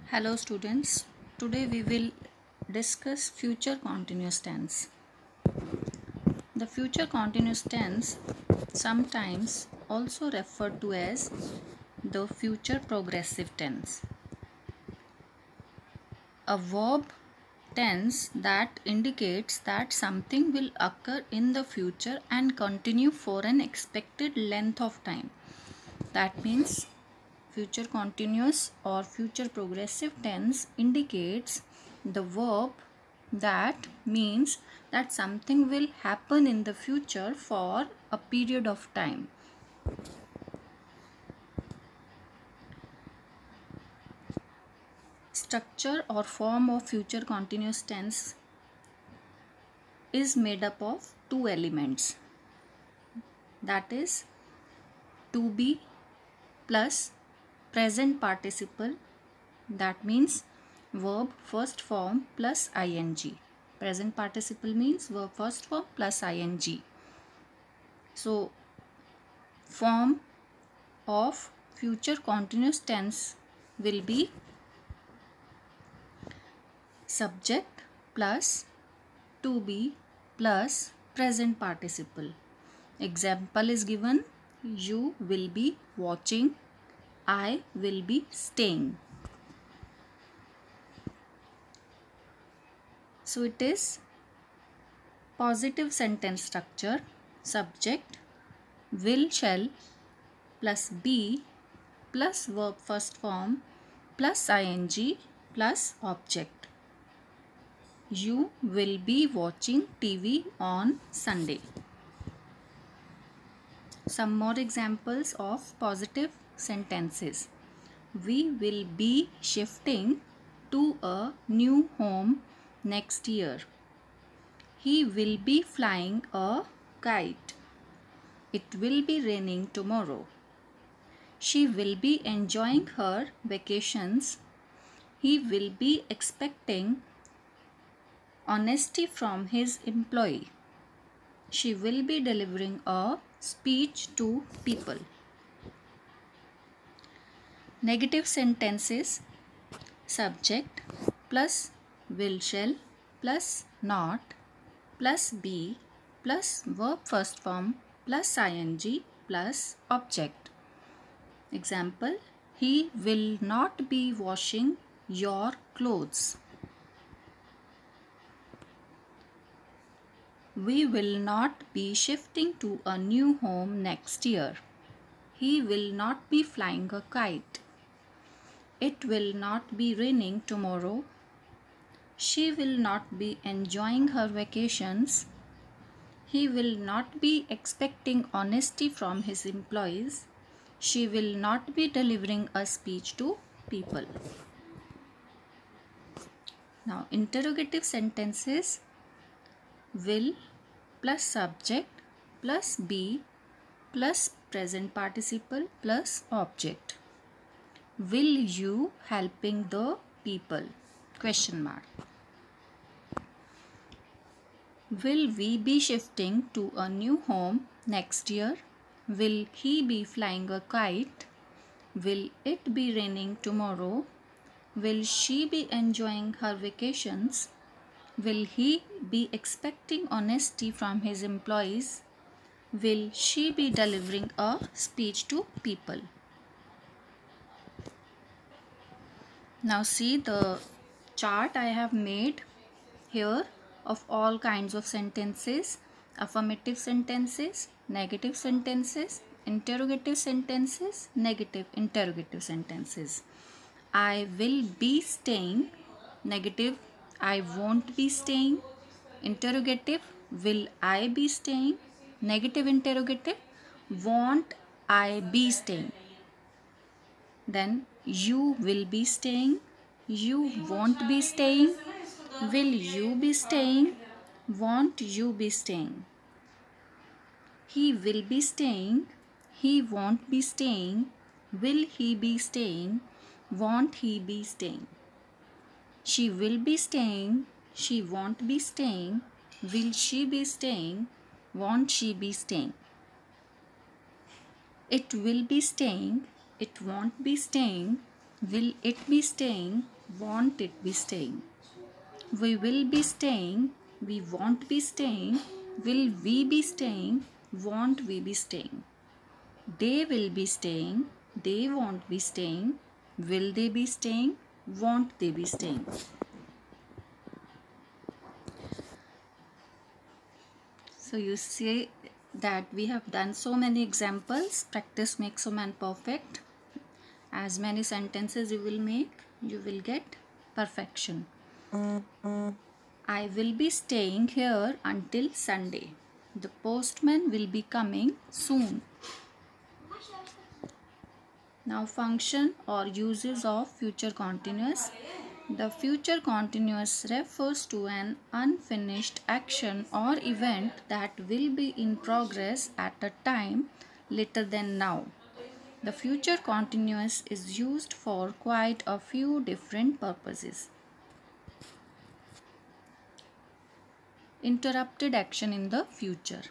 Hello students, today we will discuss future continuous tense. The future continuous tense, sometimes also referred to as the future progressive tense. A verb tense that indicates that something will occur in the future and continue for an expected length of time. That means future continuous or future progressive tense indicates the verb that means that something will happen in the future for a period of time. Structure or form of future continuous tense is made up of two elements, that is to be plus present participle, that means verb first form plus ing. Present participle means verb first form plus ing. So form of future continuous tense will be subject plus to be plus present participle. Example is given: you will be watching, I will be staying. So it is positive sentence structure: subject will shall plus be plus verb first form plus ing plus object. You will be watching TV on Sunday. Some more examples of positive sentences. We will be shifting to a new home next year. He will be flying a kite. It will be raining tomorrow. She will be enjoying her vacations. He will be expecting honesty from his employee. She will be delivering a speech to people. Negative sentences: subject plus will shall plus not plus be plus verb first form plus ing plus object. Example: he will not be washing your clothes. We will not be shifting to a new home next year. He will not be flying a kite. It will not be raining tomorrow. She will not be enjoying her vacations. He will not be expecting honesty from his employees. She will not be delivering a speech to people. Now, interrogative sentences: will plus subject plus be plus present participle plus object. Will you helping the people? Question mark. Will we be shifting to a new home next year? Will he be flying a kite? Will it be raining tomorrow? Will she be enjoying her vacations? Will he be expecting honesty from his employees? Will she be delivering a speech to people? Now see the chart I have made here of all kinds of sentences: affirmative sentences, negative sentences, interrogative sentences, negative interrogative sentences. I will be staying. Negative: I won't be staying. Interrogative: will I be staying? Negative interrogative: won't I be staying? Then you will be staying. You won't be staying. Will you be staying? Won't you be staying? He will be staying. He won't be staying. Will he be staying? Won't he be staying? She will be staying. She won't be staying. Will she be staying? Won't she be staying? It will be staying. It won't be staying. Will it be staying? won't it be staying? We will be staying, we won't be staying, will we be staying, won't we be staying? They will be staying, they won't be staying, will they be staying, won't they be staying? So you see that we have done so many examples. Practice makes a man perfect. As many sentences you will make, you will get perfection. I will be staying here until Sunday. The postman will be coming soon. Now function or uses of future continuous. The future continuous refers to an unfinished action or event that will be in progress at a time later than now. The future continuous is used for quite a few different purposes. Interrupted action in the future.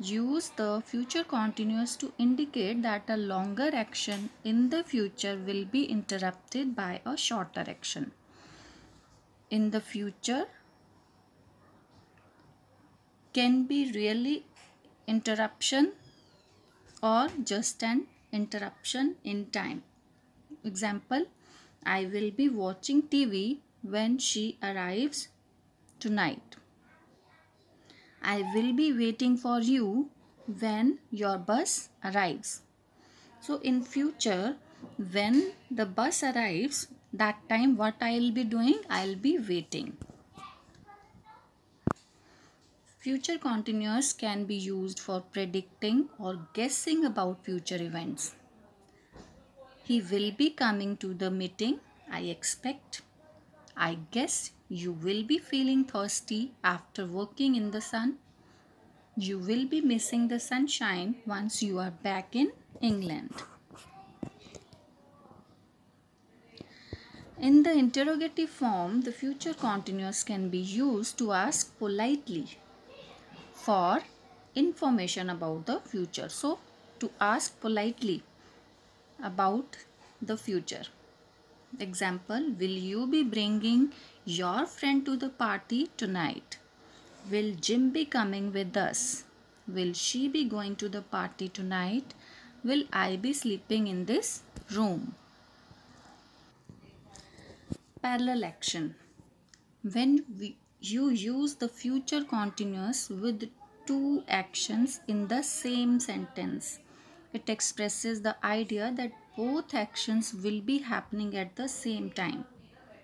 Use the future continuous to indicate that a longer action in the future will be interrupted by a shorter action. In the future can be really interruption or just an interruption in time. Example, I will be watching TV when she arrives tonight. I will be waiting for you when your bus arrives. So in future, when the bus arrives, that time what I will be doing? I will be waiting. Future continuous can be used for predicting or guessing about future events. He will be coming to the meeting, I expect. I guess you will be feeling thirsty after working in the sun. You will be missing the sunshine once you are back in England. In the interrogative form, the future continuous can be used to ask politely for information about the future. So, to ask politely about the future. Example, will you be bringing your friend to the party tonight? Will Jim be coming with us? Will she be going to the party tonight? Will I be sleeping in this room? Parallel action. When you use the future continuous with two actions in the same sentence, it expresses the idea that both actions will be happening at the same time.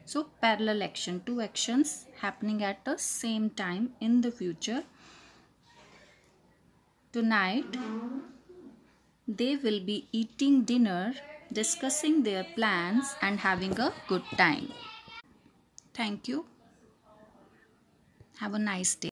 So parallel action, two actions happening at the same time in the future. Tonight, they will be eating dinner, discussing their plans and having a good time. Thank you. Have a nice day.